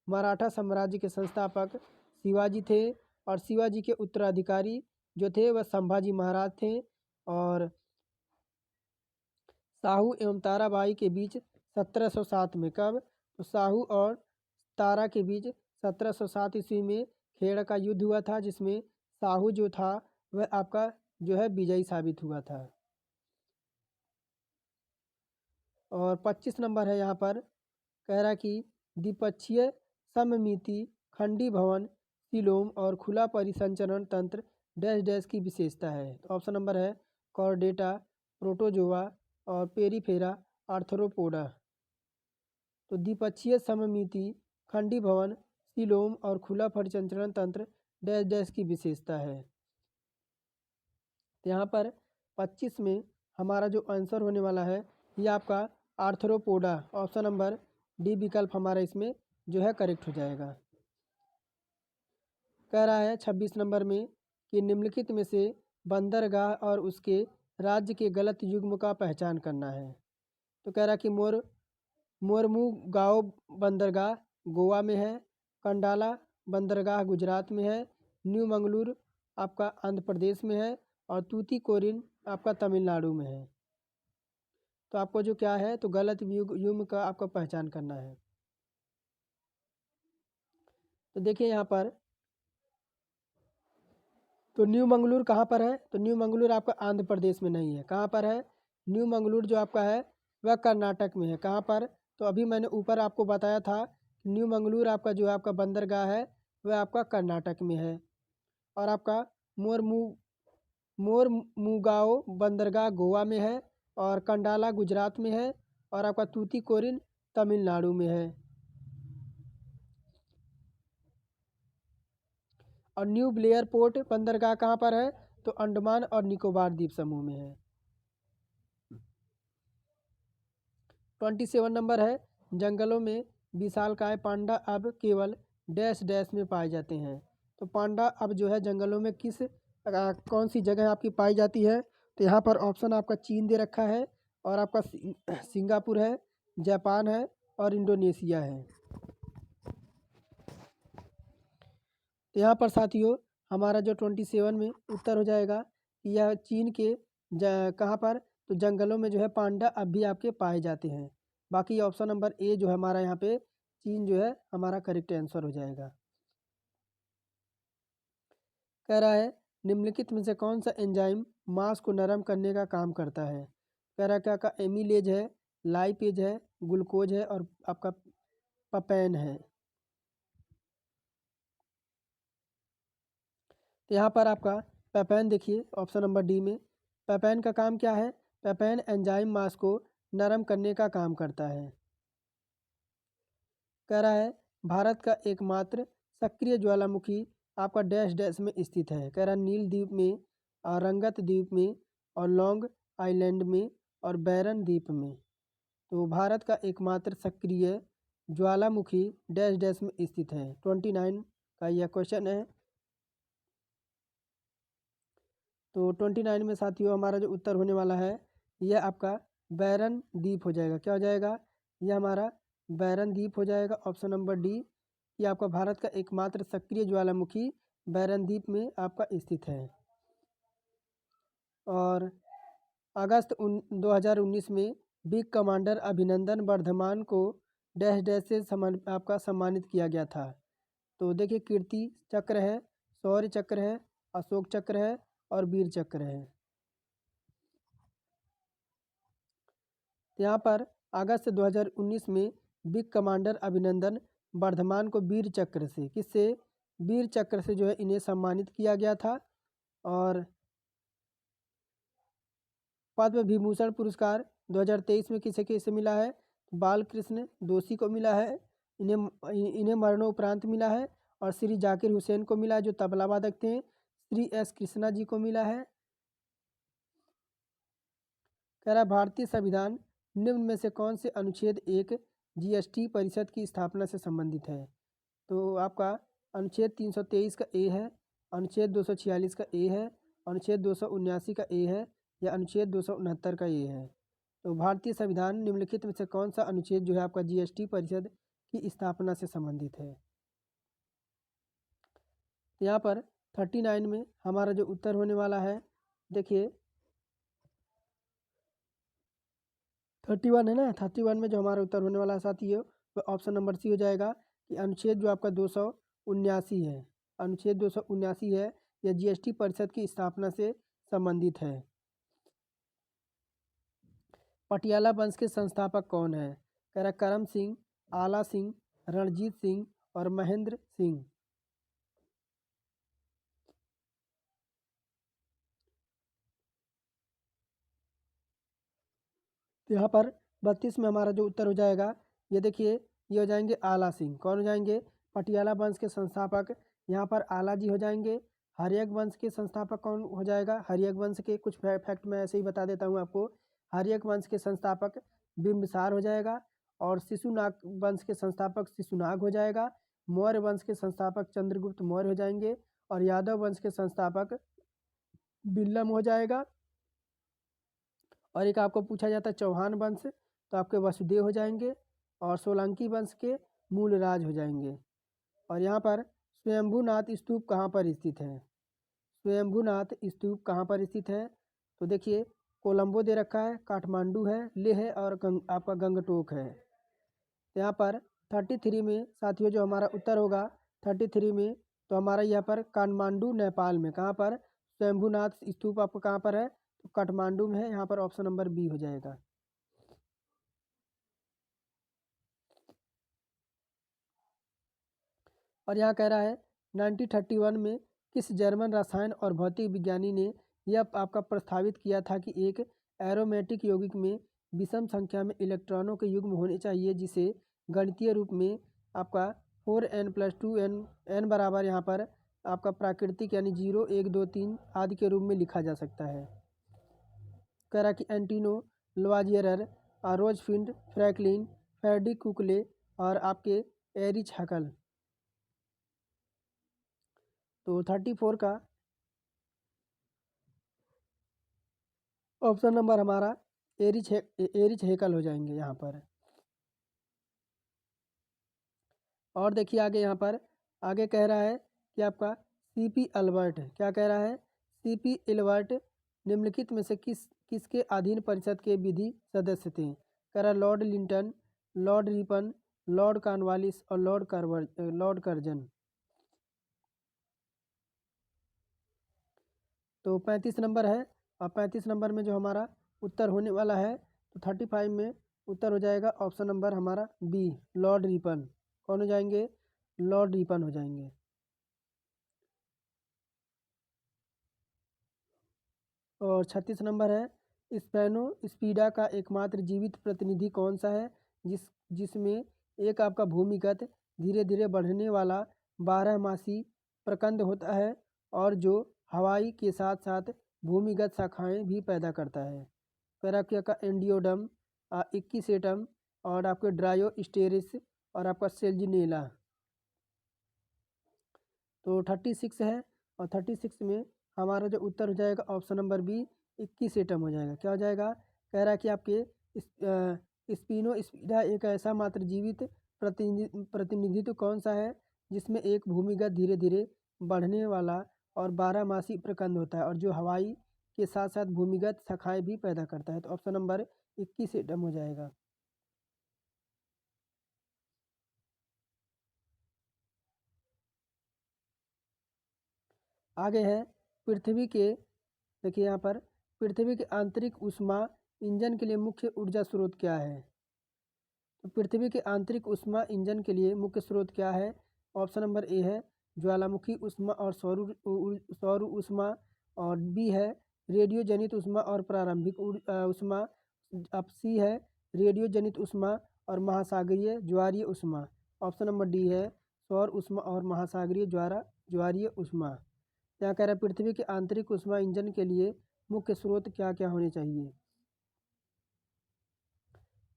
मराठा साम्राज्य के संस्थापक शिवाजी थे और शिवाजी के उत्तराधिकारी जो थे वह संभाजी महाराज थे। और साहू एवं ताराबाई के बीच 1707 में, कब? तो साहू और तारा के बीच 1707 ईस्वी में खेड़ का युद्ध हुआ था, जिसमें साहू जो था वह आपका जो है विजयी साबित हुआ था। और 25 नंबर है यहाँ पर कह रहा कि द्विपक्षीय सममिति खंडी भवन सिलोम और खुला परिसंचरण तंत्र डैश डैश की विशेषता है। तो ऑप्शन नंबर है कॉर्डेटा, प्रोटोजोआ और पेरीफेरा आर्थ्रोपोडा। तो द्विपक्षीय सममिति खंडी भवन सिलोम और खुला परिसंचरण तंत्र डैश डैश की विशेषता है। तो यहाँ पर 25 में हमारा जो आंसर होने वाला है ये आपका आर्थ्रोपोडा, ऑप्शन नंबर डी विकल्प हमारा इसमें जो है करेक्ट हो जाएगा। कह रहा है 26 नंबर में कि निम्नलिखित में से बंदरगाह और उसके राज्य के गलत युग्म का पहचान करना है। तो कह रहा कि मोरमुगाओ बंदरगाह गोवा में है, कंडाला बंदरगाह गुजरात में है, न्यू मंगलूर आपका आंध्र प्रदेश में है और तूतीकोरिन आपका तमिलनाडु में है। तो आपको जो क्या है तो गलत युग्म का आपको पहचान करना है। तो देखिए यहाँ पर तो न्यू मंगलूर कहाँ पर है? तो न्यू मंगलूर आपका आंध्र प्रदेश में नहीं है। कहाँ पर है? न्यू मंगलूर जो आपका है वह कर्नाटक में है। कहाँ पर? तो अभी मैंने ऊपर आपको बताया था न्यू मंगलूर आपका जो आपका बंदरगाह है वह आपका कर्नाटक में है। और आपका मोरमुगाओ बंदरगाह गोवा में है और कंडाला गुजरात में है और आपका तूतीकोरिन तमिलनाडु में है। और न्यू ब्लेयर पोर्ट बंदरगाह कहाँ पर है? तो अंडमान और निकोबार द्वीप समूह में है। 27 नंबर है जंगलों में विशालकाय पांडा अब केवल डैश डैश में पाए जाते हैं। तो पांडा अब जो है जंगलों में कौन सी जगह आपकी पाई जाती है? तो यहाँ पर ऑप्शन आपका चीन दे रखा है और आपका सिंगापुर है, जापान है और इंडोनेशिया है। तो यहाँ पर साथियों हमारा जो 27 में उत्तर हो जाएगा कि यह चीन के कहाँ पर? तो जंगलों में जो है पांडा अब भी आपके पाए जाते हैं। बाकी ऑप्शन नंबर ए जो है हमारा यहाँ पे चीन जो है हमारा करेक्ट आंसर हो जाएगा। कह रहा है निम्नलिखित में से कौन सा एंजाइम मांस को नरम करने का काम करता है? कह रहा है क्या का एमिलेज है, लाइपेज है, ग्लूकोज है और आपका पपैन है। तो यहाँ पर आपका पेपैन देखिए ऑप्शन नंबर डी में। पेपैन का काम क्या है? पेपैन एंजाइम मांस को नरम करने का काम करता है। कह रहा है भारत का एकमात्र सक्रिय ज्वालामुखी आपका डैश डैश में स्थित है। कह रहा है नील द्वीप में, रंगत द्वीप में और लॉन्ग आइलैंड में और बैरन द्वीप में। तो भारत का एकमात्र सक्रिय ज्वालामुखी डैश डैश में स्थित है। 29 का यह क्वेश्चन है। तो 29 में साथियों हमारा जो उत्तर होने वाला है यह आपका बैरन द्वीप हो जाएगा। क्या हो जाएगा? यह हमारा बैरन द्वीप हो जाएगा। ऑप्शन नंबर डी, ये आपका भारत का एकमात्र सक्रिय ज्वालामुखी बैरन द्वीप में आपका स्थित है। और अगस्त 2019 में बिग कमांडर अभिनंदन वर्धमान को डैश डैश से आपका सम्मानित किया गया था। तो देखिए, कीर्ति चक्र है, शौर्य चक्र है, अशोक चक्र है और वीर चक्र है। यहाँ पर अगस्त 2019 में बिग कमांडर अभिनंदन वर्धमान को वीर चक्र से, किससे? वीर चक्र से जो है इन्हें सम्मानित किया गया था। और पद्म विभूषण पुरस्कार 2023 में किसे किसे मिला है? बालकृष्ण दोषी को मिला है, इन्हें मरणोपरांत मिला है। और श्री जाकिर हुसैन को मिला है जो तबला वादक थे। श्री एस कृष्णा जी को मिला है। कह रहा भारतीय संविधान निम्न में से कौन से अनुच्छेद एक जीएसटी परिषद की स्थापना से संबंधित है? तो आपका अनुच्छेद 323 का ए है, अनुच्छेद 246 का ए है, अनुच्छेद 279 का ए है या अनुच्छेद 269 का ए है। तो भारतीय संविधान निम्नलिखित में से कौन सा अनुच्छेद जो है आपका जीएसटी परिषद की स्थापना से संबंधित है? यहाँ पर 39 में हमारा जो उत्तर होने वाला है, देखिए 31 है ना, 31 में जो हमारा उत्तर होने वाला है साथियों वो ऑप्शन नंबर सी हो जाएगा कि अनुच्छेद जो आपका 279 है, अनुच्छेद 279 है, यह जीएसटी परिषद की स्थापना से संबंधित है। पटियाला वंश के संस्थापक कौन है? कह रहा करम सिंह, आला सिंह, रणजीत सिंह और महेंद्र सिंह। यहाँ पर 32 में हमारा जो उत्तर हो जाएगा, ये देखिए, ये हो जाएंगे आला सिंह। कौन हो जाएंगे? पटियाला वंश के संस्थापक यहाँ पर आला जी हो जाएंगे। हर्यक वंश के संस्थापक कौन हो जाएगा? हर्यक वंश के कुछ फैक्ट मैं ऐसे ही बता देता हूँ आपको। हर्यक वंश के संस्थापक बिंबिसार हो जाएगा। और शिशुनाग वंश के संस्थापक शिशुनाग हो जाएगा। मौर्य वंश के संस्थापक चंद्रगुप्त मौर्य हो जाएंगे। और यादव वंश के संस्थापक बिल्लम हो जाएगा। और एक आपको पूछा जाता है चौहान वंश, तो आपके वसुदेव हो जाएंगे। और सोलंकी वंश के मूलराज हो जाएंगे। और यहाँ पर स्वयंभूनाथ स्तूप कहाँ पर स्थित है? स्वयंभूनाथ स्तूप कहाँ पर स्थित है? तो देखिए, कोलंबो दे रखा है, काठमांडू है, लेह है और आपका गंगटोक है। तो यहाँ पर 33 में साथियों जो हमारा उत्तर होगा 33 में, तो हमारा यहाँ पर काठमांडू नेपाल में। कहाँ पर? स्वयंभूनाथ स्तूप आपको कहाँ पर है? तो काठमांडू में है। यहाँ पर ऑप्शन नंबर बी हो जाएगा। और यहाँ कह रहा है 1931 में किस जर्मन रसायन और भौतिक विज्ञानी ने यह आपका प्रस्तावित किया था कि एक एरोमेटिक यौगिक में विषम संख्या में इलेक्ट्रॉनों के युग्म होने चाहिए, जिसे गणितीय रूप में आपका 4n+2n n बराबर यहाँ पर आपका प्राकृतिक यानी 0 1 2 3 आदि के रूप में लिखा जा सकता है। कह रहा कि एंटिनो लवाजियरर, रोजफिंड, फ्रैंकलिन, फ्रेडरिक कुकले और आपके एरिच हकल। तो 34 का ऑप्शन नंबर हमारा एरिच हेकल हो जाएंगे यहाँ पर। और देखिए आगे, यहाँ पर आगे कह रहा है कि आपका सीपी अल्बर्ट, क्या कह रहा है? सीपी अल्बर्ट निम्नलिखित में से किसके अधीन परिषद के विधि सदस्य थे? कह रहा Lord Linton, Lord Ripon, Lord Cornwallis और लॉर्ड कर्जन। तो 35 नंबर है। और 35 नंबर में जो हमारा उत्तर होने वाला है, तो 35 में उत्तर हो जाएगा ऑप्शन नंबर हमारा बी, लॉर्ड रिपन। कौन हो जाएंगे? लॉर्ड रिपन हो जाएंगे। और 36 नंबर है, स्पेनो स्पीडा का एकमात्र जीवित प्रतिनिधि कौन सा है जिसमें एक आपका भूमिगत धीरे धीरे बढ़ने वाला 12मासी प्रकंद होता है और जो हवाई के साथ साथ भूमिगत शाखाएं भी पैदा करता है? पैराक्या का एंडियोडम, 21 एटम, और आपके ड्रायोस्टेरिस और आपका सेल्जिनेला। तो 36 है, और 36 में हमारा जो उत्तर हो जाएगा ऑप्शन नंबर बी, 21 एटम हो जाएगा। क्या हो जाएगा? कह रहा है कि आपके स्पिनोस्पिरा एक ऐसा मात्र जीवित प्रतिनिधित्व कौन सा है जिसमें एक भूमिगत धीरे धीरे बढ़ने वाला और 12 मासी प्रकंद होता है, और जो हवाई के साथ साथ भूमिगत शाखाएं भी पैदा करता है। तो ऑप्शन नंबर 21 एटम हो जाएगा। आगे है पृथ्वी के, देखिए यहाँ पर, पृथ्वी के आंतरिक ऊष्मा इंजन के लिए मुख्य ऊर्जा स्रोत क्या है? तो पृथ्वी के आंतरिक ऊष्मा इंजन के लिए मुख्य स्रोत क्या है? ऑप्शन नंबर ए है ज्वालामुखी ऊष्मा और सौर ऊष्मा, और बी है रेडियो जनित ऊष्मा और प्रारंभिक ऊष्मा, अब सी है रेडियो जनित ऊष्मा और महासागरीय ज्वारीय ऊष्मा। ऑप्शन नंबर डी है सौर ऊष्मा और महासागरीय ज्वारीय ऊष्मा। क्या कह रहा है? पृथ्वी के आंतरिक ऊष्मा इंजन के लिए मुख्य स्रोत क्या क्या होने चाहिए?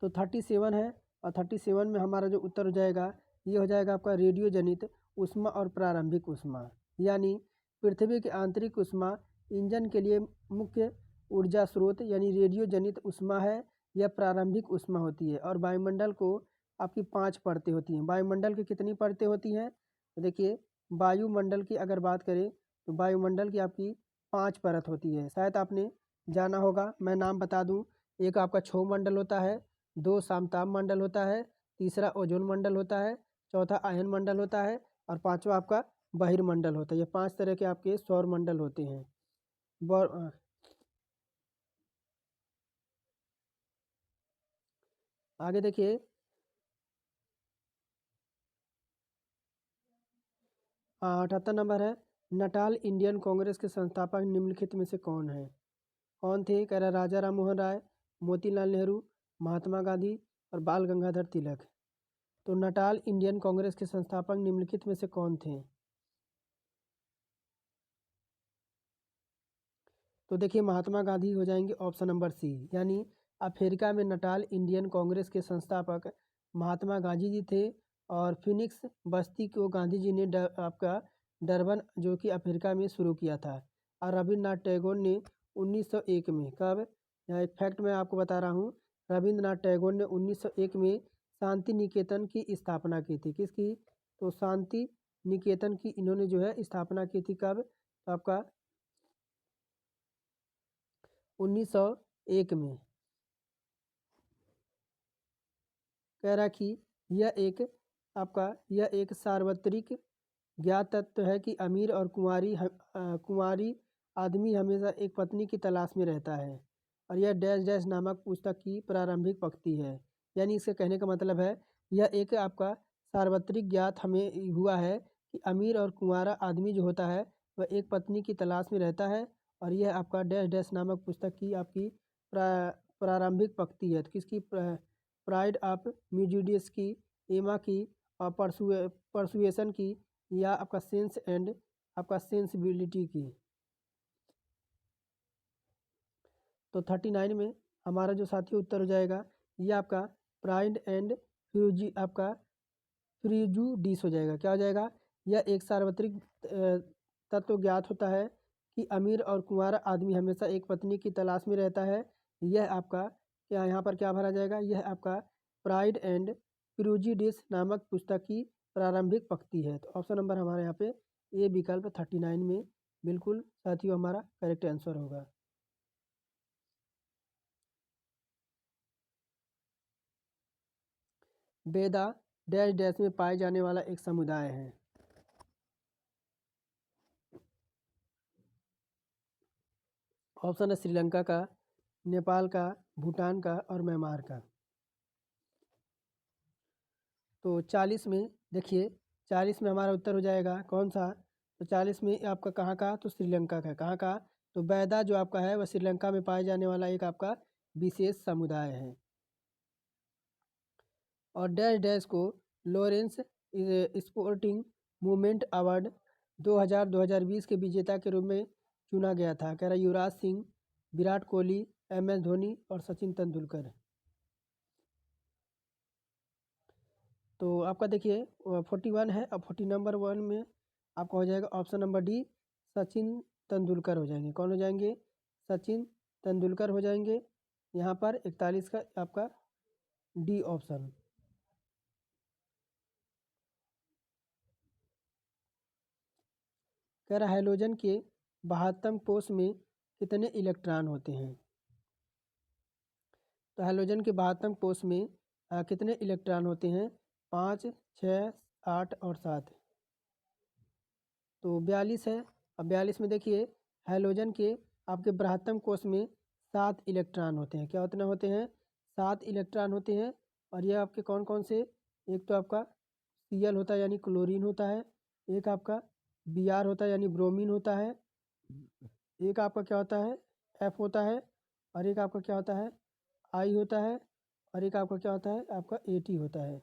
तो 37 है, और 37 में हमारा जो उत्तर हो जाएगा ये हो जाएगा आपका रेडियो जनित ऊष्मा और प्रारंभिक ऊष्मा। यानी पृथ्वी के आंतरिक ऊष्मा इंजन के लिए मुख्य ऊर्जा स्रोत यानी रेडियो जनित ऊष्मा है या प्रारंभिक ऊष्मा होती है। और वायुमंडल को आपकी 5 परतें होती हैं। वायुमंडल की कितनी परतें होती हैं? तो देखिए, वायुमंडल की अगर बात करें तो वायुमंडल की आपकी 5 परत होती है। शायद आपने जाना होगा, मैं नाम बता दूं। एक आपका क्षोभ मंडल होता है, 2 समताप मंडल होता है, तीसरा ओजोन मंडल होता है, चौथा आयन मंडल होता है, और पांचवा आपका बहिर्मंडल होता है। ये 5 तरह के आपके सौर मंडल होते हैं। आगे देखिए, 78 नंबर है, नटाल इंडियन कांग्रेस के संस्थापक निम्नलिखित में से कौन है? कौन थे? कह रहा राजा राम मोहन राय, मोतीलाल नेहरू, महात्मा गांधी और बाल गंगाधर तिलक। तो नटाल इंडियन कांग्रेस के संस्थापक निम्नलिखित में से कौन थे? तो देखिए, महात्मा गांधी हो जाएंगे ऑप्शन नंबर सी। यानी अफ्रीका में नटाल इंडियन कांग्रेस के संस्थापक महात्मा गांधी जी थे, और फिनिक्स बस्ती को गांधी जी ने आपका डरबन जो कि अफ्रीका में शुरू किया था। और रविन्द्रनाथ टैगोर ने 1901 में, कब? यहाँ एक फैक्ट मैं आपको बता रहा हूँ, रविन्द्रनाथ टैगोर ने 1901 में शांति निकेतन की स्थापना की थी। किसकी? तो शांति निकेतन की इन्होंने जो है स्थापना की थी। कब? तो आपका 1901 में। कह रहा कि यह एक सार्वत्रिक ज्ञात तत्व है कि अमीर और कुंवारी आदमी हमेशा एक पत्नी की तलाश में रहता है, और यह डैश डैश नामक पुस्तक की प्रारंभिक पंक्ति है। यानी इसके कहने का मतलब है, यह एक आपका सार्वत्रिक ज्ञात हमें हुआ है कि अमीर और कुंवारा आदमी जो होता है वह एक पत्नी की तलाश में रहता है, और यह आपका डैश डैश नामक पुस्तक की आपकी प्रारंभिक पंक्ति है। तो किसकी? प्राइड ऑफ म्यूजिडियस की, एमा की, और परसुएसन की, या आपका सेंस एंड आपका सेंसिबिलिटी की। तो 39 में हमारा जो साथी उत्तर हो जाएगा ये आपका प्राइड एंड प्रिजुडिस हो जाएगा। क्या हो जाएगा? यह एक सार्वत्रिक तत्व ज्ञात होता है कि अमीर और कुंवारा आदमी हमेशा एक पत्नी की तलाश में रहता है। यह आपका क्या, यहाँ पर क्या भरा जाएगा? यह आपका प्राइड एंड प्रिजुडिस नामक पुस्तक की प्रारंभिक पंक्ति है। तो ऑप्शन नंबर हमारे यहाँ पे ए विकल्प 39 में बिल्कुल साथियों हमारा करेक्ट आंसर होगा। बेदा डैश डैश में पाए जाने वाला एक समुदाय है। ऑप्शन है श्रीलंका का, नेपाल का, भूटान का और म्यांमार का। तो 40 में देखिए, 40 में हमारा उत्तर हो जाएगा कौन सा? तो 40 में आपका कहाँ का? तो श्रीलंका का। कहाँ का? तो बैदा जो आपका है वह श्रीलंका में पाए जाने वाला एक आपका विशेष समुदाय है। और डैश डैश को लॉरेंस स्पोर्टिंग मूवमेंट अवार्ड 2000-2020 के विजेता के रूप में चुना गया था। कह रहा युवराज सिंह, विराट कोहली, MS धोनी और सचिन तेंदुलकर। तो आपका देखिए 41 है। अब 41 में आपका हो जाएगा option number D, Sachin Tendulkar हो जाएंगे। कौन हो जाएंगे? सचिन तेंदुलकर हो जाएंगे। यहाँ पर 41 का आपका डी ऑप्शन। कह रहा हाइड्रोजन के 72 कोष में कितने इलेक्ट्रॉन होते हैं? तो हाइड्रोजन के 72 कोष में कितने इलेक्ट्रॉन होते हैं? 5, 6, 8 और 7। तो 42 है। अब 42 में देखिए हाइड्रोजन के आपके 72 कोष में 7 इलेक्ट्रॉन होते हैं। क्या उतने होते हैं? 7 इलेक्ट्रॉन होते हैं। और ये आपके कौन कौन से? एक तो आपका Cl होता है यानी क्लोरीन होता है, एक आपका Br होता है यानी ब्रोमीन होता है, एक आपका क्या होता है? F होता है, और एक आपका क्या होता है? I होता है, और एक आपका क्या होता है? आपका At होता है।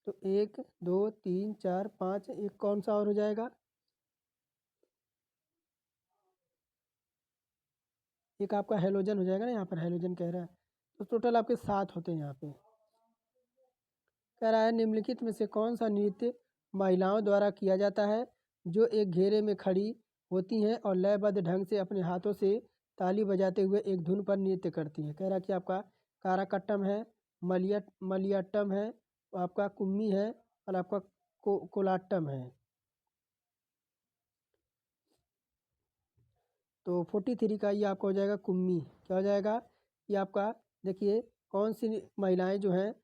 तो 1, 2, 3, 4, 5, एक कौन सा और हो जाएगा? एक आपका हेलोजन हो जाएगा ना, यहाँ पर हेलोजन कह रहा है। तो टोटल आपके 7 होते हैं यहाँ पे। कह रहा है निम्नलिखित में से कौन सा नृत्य महिलाओं द्वारा किया जाता है जो एक घेरे में खड़ी होती हैं और लयबद्ध ढंग से अपने हाथों से ताली बजाते हुए एक धुन पर नृत्य करती हैं? कह रहा है कि आपका काराकट्टम है, मलियाट्टम है, आपका कुम्मी है, और आपका कोलाट्टम है। तो 43 का ये आपका हो जाएगा कुम्मी। क्या हो जाएगा? ये आपका देखिए कौन सी महिलाएं जो हैं,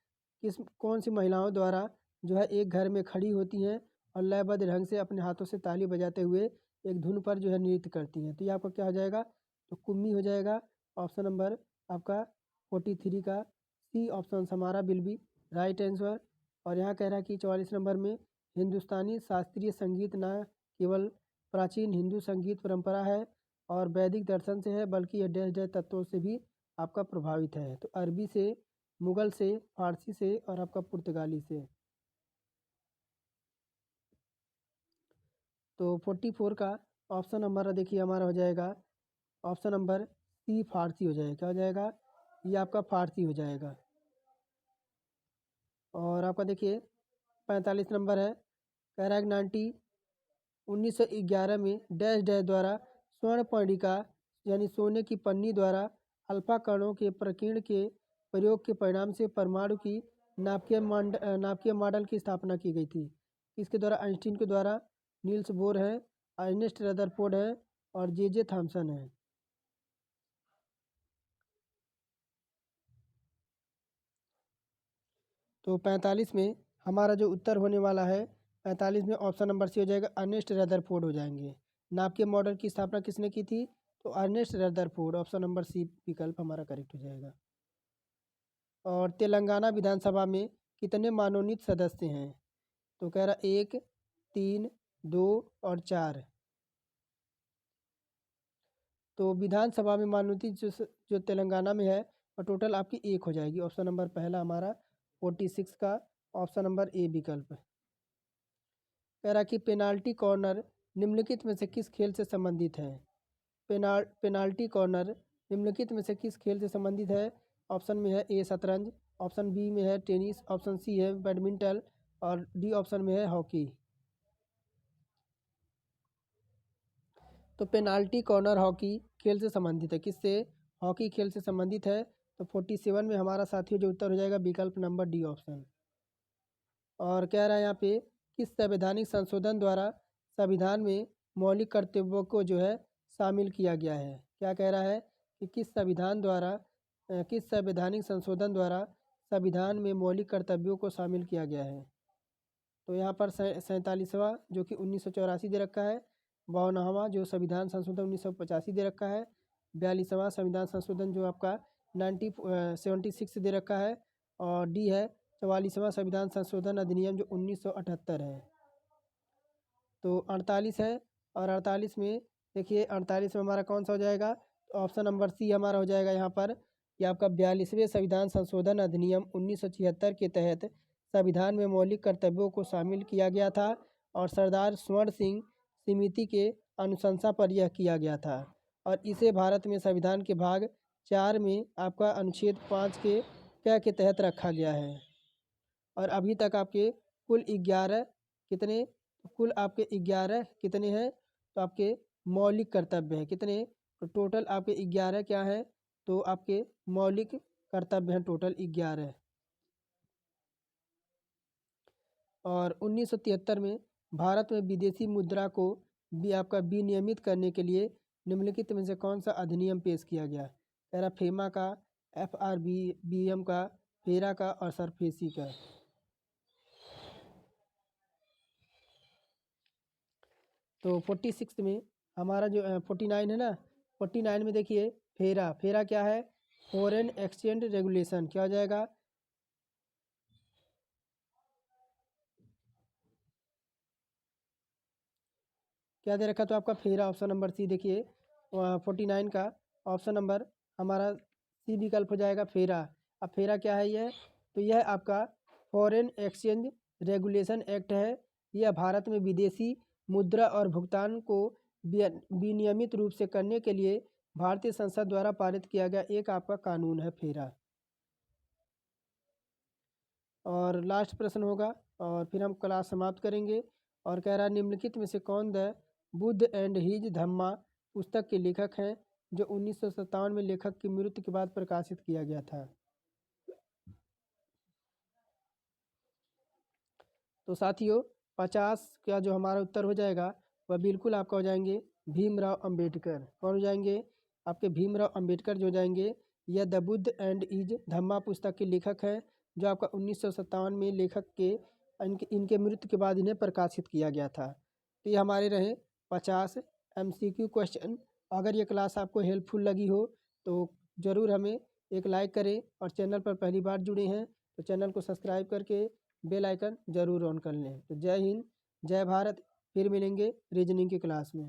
कौन सी महिलाओं द्वारा जो है एक घर में खड़ी होती हैं और लयबद्ध ढंग से अपने हाथों से ताली बजाते हुए एक धुन पर जो है नृत्य करती हैं। तो ये आपका क्या हो जाएगा? तो कुम्मी हो जाएगा। ऑप्शन नंबर आपका 43 का सी ऑप्शन हमारा विल बी राइट आंसर। और यहाँ कह रहा है कि 44 नंबर में हिंदुस्तानी शास्त्रीय संगीत न केवल प्राचीन हिंदू संगीत परंपरा है और वैदिक दर्शन से है, बल्कि यह डैश डैश तत्वों से भी आपका प्रभावित है। तो अरबी से, मुगल से, फारसी से, और आपका पुर्तगाली से। तो 44 का ऑप्शन हमारा देखिए हमारा हो जाएगा ऑप्शन नंबर सी, फारसी हो जाएगा। क्या हो जाएगा? ये आपका फारसी हो जाएगा। और आपका देखिए 45 नंबर है। कह रहा है 1911 में डैश डैश द्वारा स्वर्ण पणिका यानी सोने की पन्नी द्वारा अल्फा कणों के प्रकीर्ण के प्रयोग के परिणाम से परमाणु की नाभिकीय मॉडल की स्थापना की गई थी। इसके द्वारा आइंस्टीन के द्वारा नील्स बोर है, अर्नेस्ट रदरफोर्ड है, और जे थॉमसन है। तो 45 में हमारा जो उत्तर होने वाला है, 45 में ऑप्शन नंबर सी हो जाएगा, अर्नेस्ट रदरफोर्ड हो जाएंगे। नाभिकीय मॉडल की स्थापना किसने की थी? तो Ernest Rutherford. Option number C विकल्प हमारा करेक्ट हो जाएगा। और तेलंगाना विधानसभा में कितने मनोनीत सदस्य हैं? तो कह रहा 1, 3, 2 और 4। तो विधानसभा में मनोनीत जो तेलंगाना में है और टोटल आपकी 1 हो जाएगी। ऑप्शन नंबर पहला हमारा 46 का ऑप्शन नंबर ए विकल्प। कह रहा कि पेनाल्टी कॉर्नर निम्नलिखित में से किस खेल से संबंधित है? पेनाल्टी कॉर्नर निम्नलिखित में से किस खेल से संबंधित है? ऑप्शन में है ए शतरंज, ऑप्शन बी में है टेनिस, ऑप्शन सी है बैडमिंटन, और डी ऑप्शन में है हॉकी। तो पेनाल्टी कॉर्नर हॉकी खेल से संबंधित है। किससे? हॉकी खेल से संबंधित है। तो 47 में हमारा साथियों जो उत्तर हो जाएगा विकल्प नंबर डी ऑप्शन। और कह रहा है यहाँ पे किस संवैधानिक संशोधन द्वारा संविधान में मौलिक कर्तव्यों को जो है शामिल किया गया है? क्या कह रहा है कि किस संवैधानिक संशोधन द्वारा संविधान में मौलिक कर्तव्यों को शामिल किया गया है? तो यहाँ पर 47वां जो कि 1984 दे रखा है, 52वां जो संविधान संशोधन 1985 दे रखा है, 42वां संविधान संशोधन जो आपका 76 दे रखा है, और डी है 44वां संविधान संशोधन अधिनियम जो 1978 है। तो 48 है। और 48 में देखिए 48 में हमारा कौन सा हो जाएगा? तो ऑप्शन नंबर सी हमारा हो जाएगा यहाँ पर। यह आपका 42वें संविधान संशोधन अधिनियम 1976 के तहत संविधान में मौलिक कर्तव्यों को शामिल किया गया था और सरदार स्वर्ण सिंह समिति के अनुशंसा पर यह किया गया था, और इसे भारत में संविधान के भाग 4 में आपका अनुच्छेद 5 के क के तहत रखा गया है। और अभी तक आपके कुल 11 कितने, कुल आपके 11 कितने हैं, तो आपके मौलिक कर्तव्य हैं कितने, तो टोटल आपके 11 क्या हैं, तो आपके मौलिक कर्तव्य हैं टोटल 11। और 1973 में भारत में विदेशी मुद्रा को भी आपका विनियमित करने के लिए निम्नलिखित में से कौन सा अधिनियम पेश किया गया, कह रहा फेमा का, FRBM का, फेरा का और सरफेसी का। तो 46 में हमारा जो 49 है ना, 49 में देखिए फेरा, फेरा क्या है, फॉरेन एक्सचेंज रेगुलेशन, क्या हो जाएगा, क्या दे रखा, तो आपका फेरा ऑप्शन नंबर सी देखिए 49 का ऑप्शन नंबर हमारा सी विकल्प हो जाएगा फेरा। अब फेरा क्या है यह, तो यह आपका फॉरेन एक्सचेंज रेगुलेशन एक्ट है। यह भारत में विदेशी मुद्रा और भुगतान को विनियमित रूप से करने के लिए भारतीय संसद द्वारा पारित किया गया एक आपका कानून है फेरा। और लास्ट प्रश्न होगा और फिर हम क्लास समाप्त करेंगे। और कह रहा है निम्नलिखित में से कौन द बुद्ध एंड हिज धम्मा पुस्तक के लेखक हैं, जो 1957 में लेखक की मृत्यु के बाद प्रकाशित किया गया था। तो साथियों 50 का जो हमारा उत्तर हो जाएगा वह बिल्कुल आपका हो जाएंगे भीमराव अंबेडकर। कौन हो जाएंगे, आपके भीमराव अंबेडकर जो हो जाएंगे। यह द बुद्ध एंड इज धम्मा पुस्तक के लेखक हैं, जो आपका 1957 में लेखक के इनके मृत्यु के बाद इन्हें प्रकाशित किया गया था। तो ये हमारे रहे 50 MCQ क्वेश्चन। अगर ये क्लास आपको हेल्पफुल लगी हो तो ज़रूर हमें एक लाइक करें, और चैनल पर पहली बार जुड़े हैं तो चैनल को सब्सक्राइब करके बेल आइकन ज़रूर ऑन कर लें। तो जय हिंद, जय भारत, फिर मिलेंगे रीजनिंग की क्लास में।